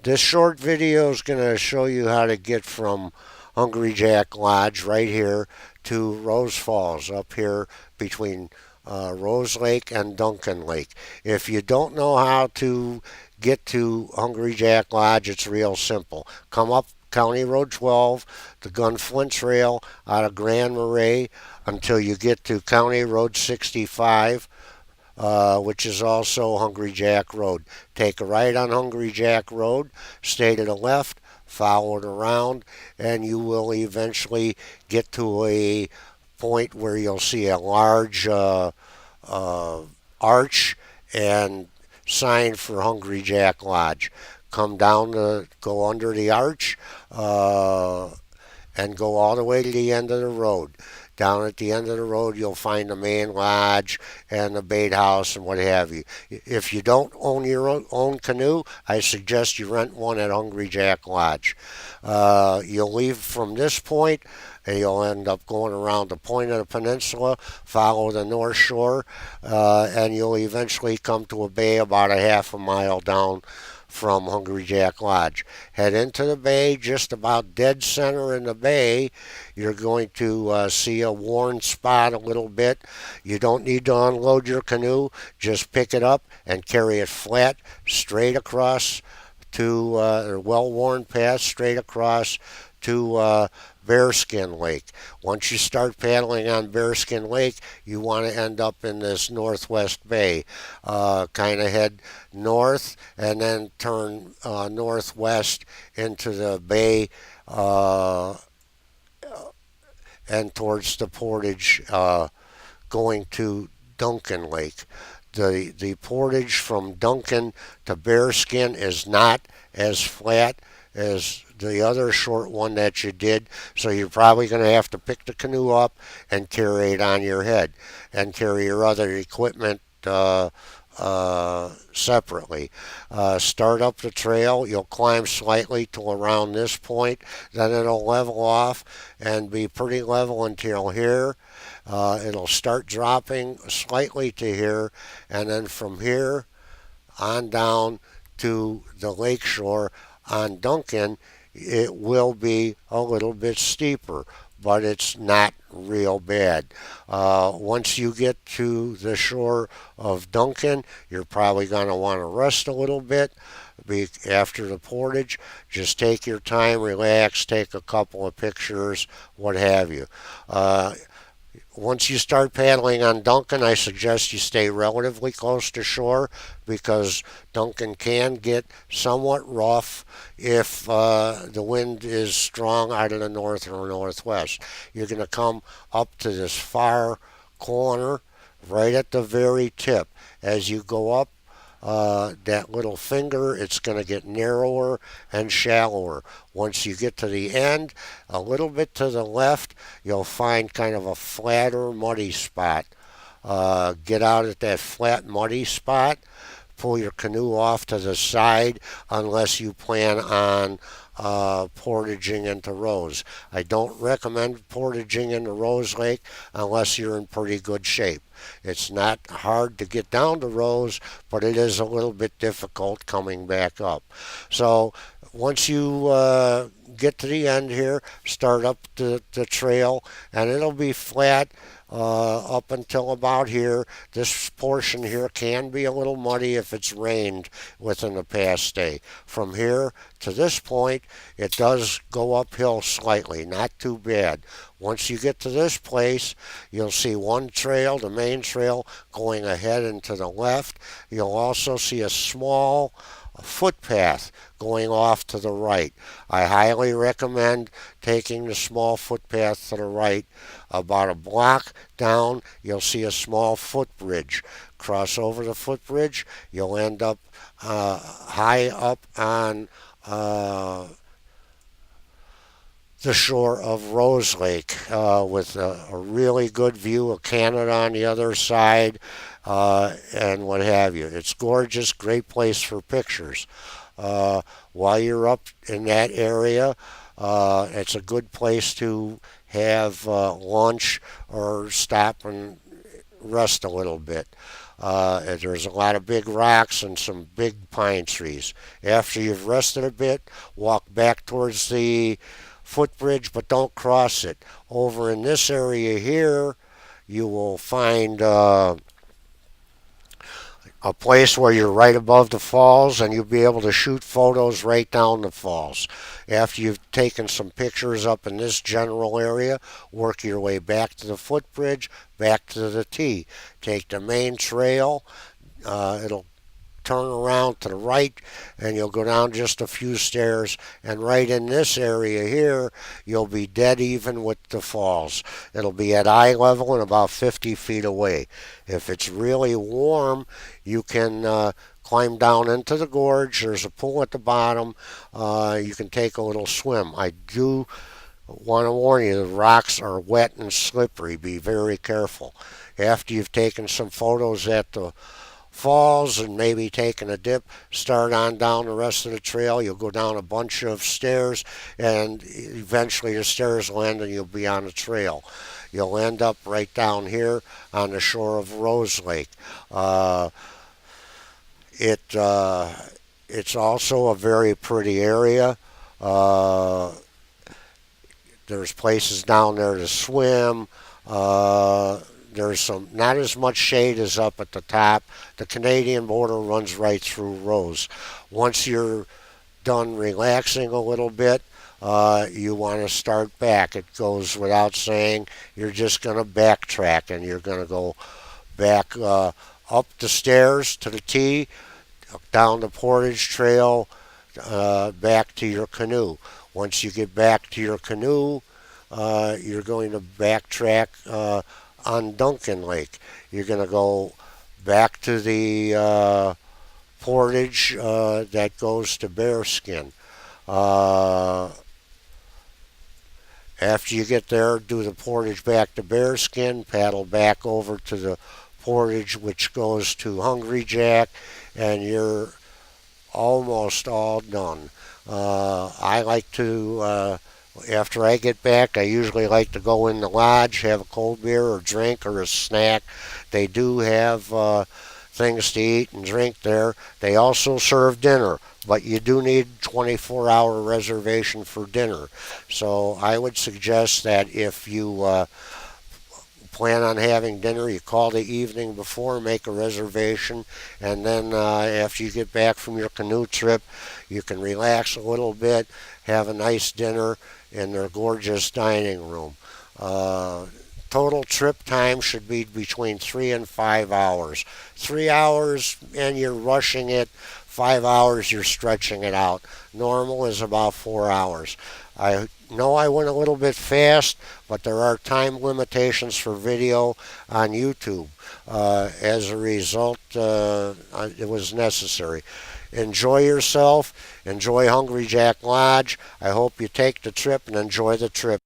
This short video is going to show you how to get from Hungry Jack Lodge right here to Rose Falls up here between Rose Lake and Duncan Lake. If you don't know how to get to Hungry Jack Lodge, it's real simple. Come up County Road 12, the Gunflint Trail out of Grand Marais until you get to County Road 65. Which is also Hungry Jack Road. Take a right on Hungry Jack Road, stay to the left, follow it around, and you will eventually get to a point where you'll see a large arch and sign for Hungry Jack Lodge. Come down to go under the arch and go all the way to the end of the road. Down at the end of the road, you'll find the main lodge and the bait house and what have you. If you don't own your own canoe, I suggest you rent one at Hungry Jack Lodge. You'll leave from this point, and you'll end up going around the point of the peninsula, follow the north shore, and you'll eventually come to a bay about a half a mile down from Hungry Jack Lodge. Head into the bay, just about dead center in the bay. You're going to see a worn spot a little bit. You don't need to unload your canoe. Just pick it up and carry it flat straight across to a well-worn path straight across to Bearskin Lake. Once you start paddling on Bearskin Lake, you want to end up in this northwest bay. Kind of head north and then turn northwest into the bay and towards the portage going to Duncan Lake. The portage from Duncan to Bearskin is not as flat as the other short one that you did, so you're probably going to have to pick the canoe up and carry it on your head and carry your other equipment separately. Start up the trail, you'll climb slightly to around this point, then it'll level off and be pretty level until here. It'll start dropping slightly to here, and then from here on down to the lake shore on Duncan, it will be a little bit steeper, but it's not real bad. Once you get to the shore of Duncan, you're probably going to want to rest a little bit after the portage. Just take your time, relax, take a couple of pictures, what have you. Once you start paddling on Duncan, I suggest you stay relatively close to shore because Duncan can get somewhat rough if the wind is strong out of the north or northwest. You're going to come up to this far corner right at the very tip. As you go up, that little finger, it's going to get narrower and shallower. Once you get to the end, a little bit to the left, you'll find kind of a flatter, muddy spot. Get out at that flat, muddy spot. Pull your canoe off to the side unless you plan on portaging into Rose. I don't recommend portaging into Rose Lake unless you're in pretty good shape. It's not hard to get down to Rose, but it is a little bit difficult coming back up. So once you get to the end here, start up the trail, and it'll be flat up until about here. This portion here can be a little muddy if it's rained within the past day. From here to this point, it does go uphill slightly, not too bad. Once you get to this place, you'll see one trail, the main trail, going ahead and to the left. You'll also see a small footpath going off to the right. I highly recommend taking the small footpath to the right. About a block down, you'll see a small footbridge. Cross over the footbridge, you'll end up high up on the shore of Rose Lake with a really good view of Canada on the other side and what have you. It's gorgeous, great place for pictures. While you're up in that area, it's a good place to have lunch or stop and rest a little bit. There's a lot of big rocks and some big pine trees. After you've rested a bit, walk back towards the footbridge, but don't cross it. Over in this area here, you will find a place where you're right above the falls, and you'll be able to shoot photos right down the falls. After you've taken some pictures up in this general area, work your way back to the footbridge, back to the T. Take the main trail. It'll turn around to the right, and you'll go down just a few stairs, and right in this area here you'll be dead even with the falls. It'll be at eye level and about 50 feet away. If it's really warm, you can climb down into the gorge. There's a pool at the bottom. You can take a little swim. I do want to warn you, the rocks are wet and slippery. Be very careful. After you've taken some photos at the falls and maybe taking a dip, start on down the rest of the trail. You'll go down a bunch of stairs, and eventually the stairs will end and you'll be on the trail. You'll end up right down here on the shore of Rose Lake. It's also a very pretty area. There's places down there to swim. There's some not as much shade as up at the top. The Canadian border runs right through Rose. Once you're done relaxing a little bit, you want to start back. It goes without saying. You're just going to backtrack, and you're going to go back up the stairs to the T, down the portage trail, back to your canoe. Once you get back to your canoe, you're going to backtrack on Duncan Lake. You're going to go back to the portage that goes to Bearskin. After you get there, do the portage back to Bearskin, paddle back over to the portage which goes to Hungry Jack, and you're almost all done. I like to after I get back, I usually like to go in the lodge, have a cold beer or drink or a snack. They do have things to eat and drink there. They also serve dinner, but you do need 24-hour reservation for dinner. So I would suggest that if you plan on having dinner, you call the evening before, make a reservation, and then after you get back from your canoe trip, you can relax a little bit, have a nice dinner in their gorgeous dining room. Total trip time should be between 3 and 5 hours. 3 hours and you're rushing it. 5 hours you're stretching it out. Normal is about 4 hours. I know I went a little bit fast, but there are time limitations for video on YouTube. As a result, it was necessary. Enjoy yourself. Enjoy Hungry Jack Lodge. I hope you take the trip and enjoy the trip.